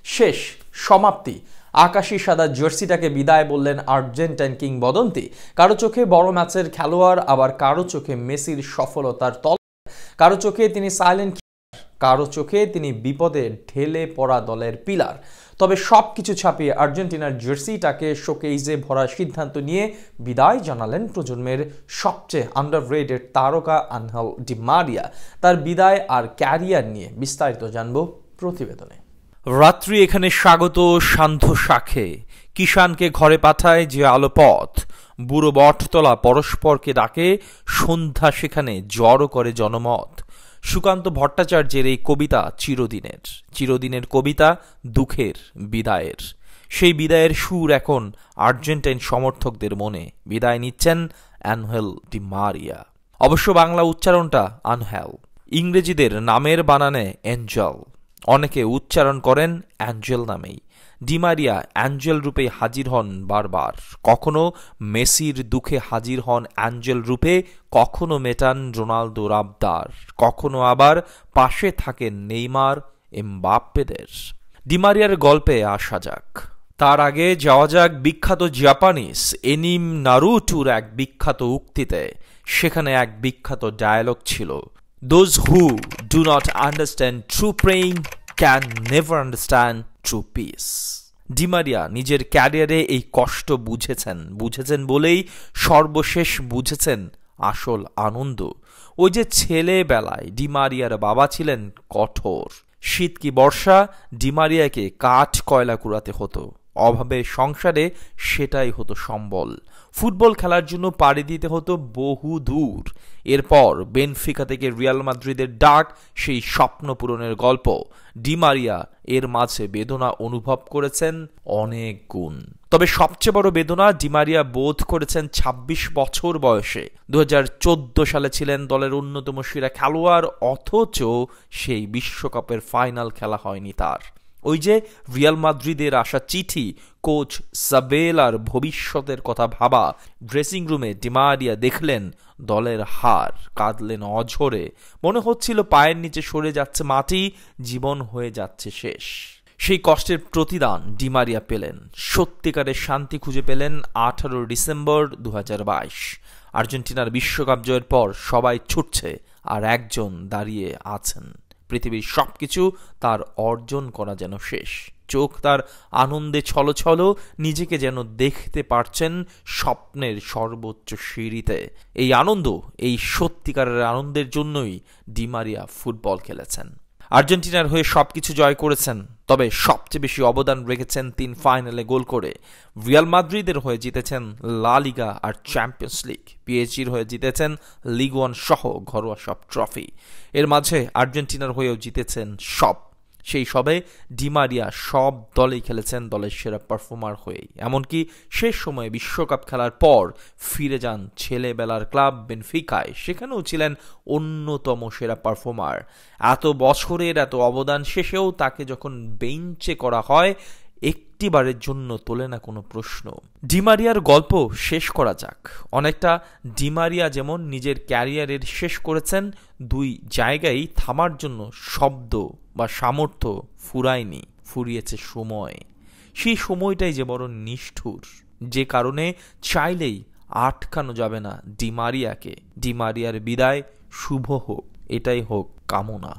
শেষ, সমাপ্তি। আকাশি সাদা জার্সিটাকে বিদায় বললেন আর্জেন্টাইন কিংবদন্তি। কারো চোখে বড় ম্যাচের খেলোয়াড়, আবার কারো চোখে মেসির সফলতার তল, কারো চোখে তিনি সাইলেন্ট, কারো চোখে তিনি বিপদে ঢেলে পড়া দলের পিলার। তবে সবকিছু ছাপিয়ে আর্জেন্টিনার জার্সিটাকে শোকেইজে ভরার সিদ্ধান্ত নিয়ে বিদায় জানালেন প্রজন্মের সবচেয়ে আন্ডাররেটেড তারকা আনহেল ডি মারিয়া। তার বিদায় আর ক্যারিয়ার নিয়ে বিস্তারিত জানব প্রতিবেদনে। রাত্রি এখানে স্বাগত সান্ধ্য শাখে, কিষানকে ঘরে পাঠায় যে আলোপথ, বুড়ো বটতলা পরস্পরকে ডাকে, সন্ধ্যা সেখানে জড়ো করে জনমত। সুকান্ত ভট্টাচার্যের এই কবিতা চিরদিনের কবিতা, দুঃখের বিদায়ের। সেই বিদায়ের সুর এখন আর্জেন্টাইন সমর্থকদের মনে। বিদায় নিচ্ছেন আনহেল ডি মারিয়া। অবশ্য বাংলা উচ্চারণটা আনহেল, ইংরেজিদের নামের বানানে অ্যাঞ্জেল, অনেকে উচ্চারণ করেন অ্যাঞ্জেল নামেই। ডি মারিয়া অ্যাঞ্জেল রূপে হাজির হন বারবার, কখনো মেসির দুঃখে হাজির হন অ্যাঞ্জেল রূপে, কখনো মেটান রোনালদোর আবদার, কখনো আবার পাশে থাকেন নেইমার এমবাপ্পেদের। ডি মারিয়ার গল্পে আসা যাক। তার আগে যাওয়া যাক বিখ্যাত জাপানিজ এনিম নারুটোর এক বিখ্যাত উক্তিতে। সেখানে এক বিখ্যাত ডায়ালগ ছিল, Those who do not understand true pain can never understand true peace. Di Maria নিজের ক্যারিয়ারে এই কষ্ট বুঝেছেন বলেই সর্বশেষ বুঝেছেন আসল আনন্দ। ওই যে ছেলেবেলায় ডি মারিয়ার বাবা ছিলেন কঠোর। শীত কি বর্ষা, ডি মারিয়াকে কাঠ কয়লা কুড়াতে হতো। অভাবের সংসারে সেটাই হতো সম্বল। ফুটবল খেলার জন্য পাড়ি দিতে হতো বহু দূর। এরপর বেনফিকা থেকে রিয়াল মাদ্রিদের ডাক, সেই স্বপ্ন পূরণের গল্প। ডি মারিয়া এর মাঝে বেদনা অনুভব করেছেন অনেক গুণ। তবে সবচেয়ে বড় বেদনা ডি মারিয়া বোধ করেছেন ২৬ বছর বয়সে। ২০১৪ সালে ছিলেন দলের অন্যতম সেরা খেলোয়াড়, অথচ সেই বিশ্বকাপের ফাইনাল খেলা হয়নি তার। ওই যে রিয়াল মাদ্রিদের আসা চিঠি, কোচ সাবেলার ভবিষ্যতের কথা ভাবা। ড্রেসিং রুমে ডি মারিয়া দেখলেন দলের হার, কাঁদলেন অঝরে। মনে হচ্ছিল পায়ের নিচে সরে যাচ্ছে মাটি, জীবন হয়ে যাচ্ছে শেষ। সেই কষ্টের প্রতিদান ডি মারিয়া পেলেন, সত্যিকারের শান্তি খুঁজে পেলেন 18 ডিসেম্বর 2022। আর্জেন্টিনার বিশ্বকাপ জয়ের পর সবাই ছুটছে, আর একজন দাঁড়িয়ে আছেন। পৃথিবীর সবকিছু তার অর্জন করা যেন শেষ। চোখ তার আনন্দে ছলছল, নিজেকে যেন দেখতে পারছেন স্বপ্নের সর্বোচ্চ সিঁড়িতে। এই আনন্দ, এই সত্যিকারের আনন্দের জন্যই ডি মারিয়া ফুটবল খেলেছেন। আর্জেন্টিনার হয়ে সবকিছু জয় করেছেন, তবে সবচেয়ে বেশি অবদান রেখেছেন 3 ফাইনালে গোল করে। রিয়াল মাদ্রিদের হয়ে জিতেছেন লা লিগা আর চ্যাম্পিয়ন্স লিগ, পিএসজির হয়ে জিতেছেন লিগ 1 সহ ঘরোয়া সব ট্রফি। এর মাঝে আর্জেন্টিনার হয়েও জিতেছেন সব। সেই সবে ডি মারিয়া সব দলেই খেলেছেন দলের সেরা পারফর্মার হয়েই। এমনকি শেষ সময়ে বিশ্বকাপ খেলার পর ফিরে যান ছেলেবেলার ক্লাব বেনফিকায়, সেখানেও ছিলেন অন্যতম সেরা পারফর্মার। এত বছরের এত অবদান শেষেও তাকে যখন বেঞ্চে করা হয়, একটিবারের জন্য তোলে না কোনো প্রশ্ন। ডি মারিয়ার গল্প শেষ করা যাক। অনেকটা ডি মারিয়া যেমন নিজের ক্যারিয়ারের শেষ করেছেন, 2 জায়গায় থামার জন্য শব্দ বা সামর্থ্য ফুরায়নি, ফুরিয়েছে সময়। সেই সময়টাই যে বড় নিষ্ঠুর, যে কারণে চাইলেই আটকানো যাবে না ডি মারিয়াকে। ডি মারিয়ার বিদায় শুভ হোক, এটাই হোক কামনা।